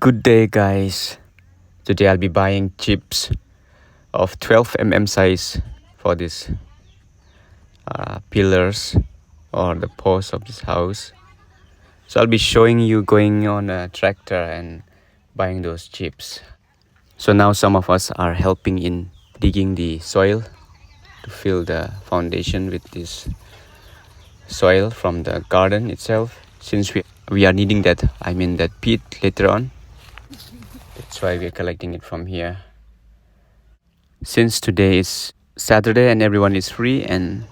Good day, guys. Today I'll be buying chips of 12 mm size for these pillars or the posts of this house. So I'll be showing you going on a tractor and buying those chips. So now some of us are helping in digging the soil to fill the foundation with this soil from the garden itself, since we are needing that peat later on. That's why we're collecting it from here. Since today is Saturday and everyone is free and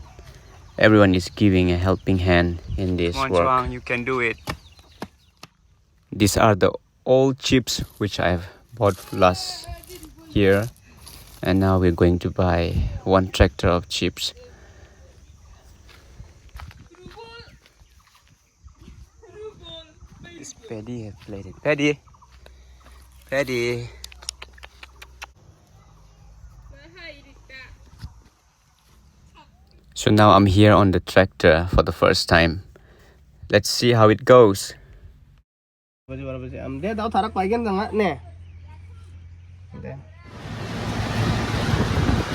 everyone is giving a helping hand in this work. Chuang, you can do it. These are the old chips which I've bought last year, and now we're going to buy one tractor of chips. This Paddy has played it. Paddy. So now I'm here on the tractor for the first time. Let's see how it goes.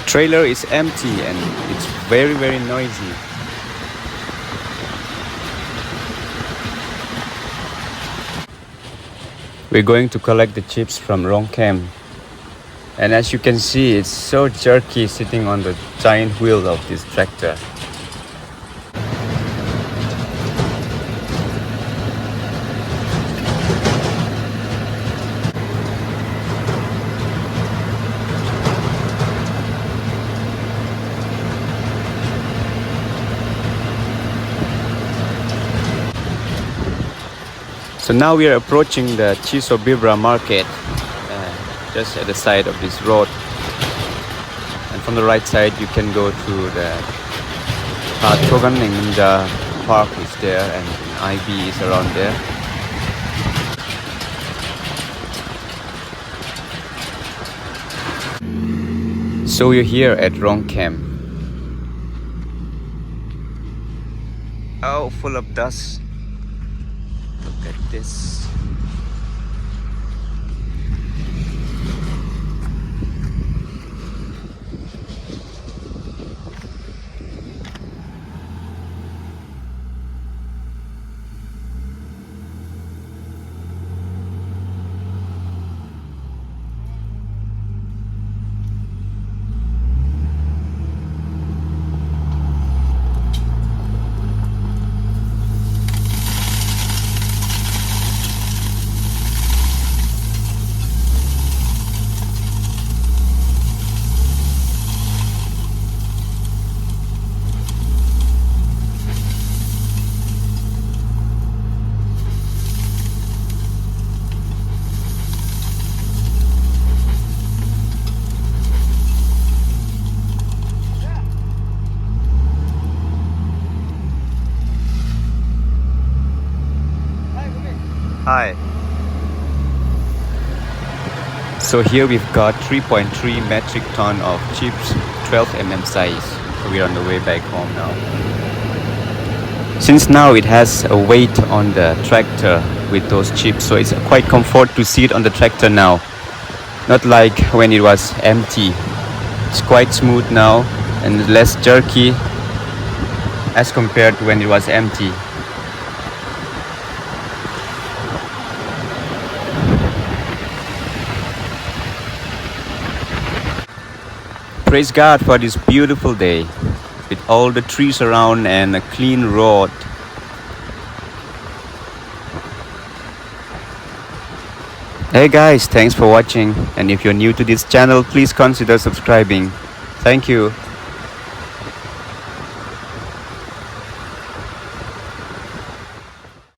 Trailer is empty and it's very noisy. We're going to collect the chips from Rongcam. And as you can see, it's so jerky sitting on the giant wheel of this tractor. So now we are approaching the Chisobibra market, just at the side of this road. And from the right side you can go to the Chogan Ninja Park is there, and IB is around there. So we're here at Rongcam. Oh, full of dust. Look at this. Hi. So here we've got 3.3 metric ton of chips, 12 mm size. So we're on the way back home now. Since now it has a weight on the tractor with those chips, so it's quite comfort to sit on the tractor now. Not like when it was empty. It's quite smooth now and less jerky as compared to when it was empty. Praise God for this beautiful day with all the trees around and a clean road. Hey guys, thanks for watching, and if you're new to this channel, please consider subscribing. Thank you.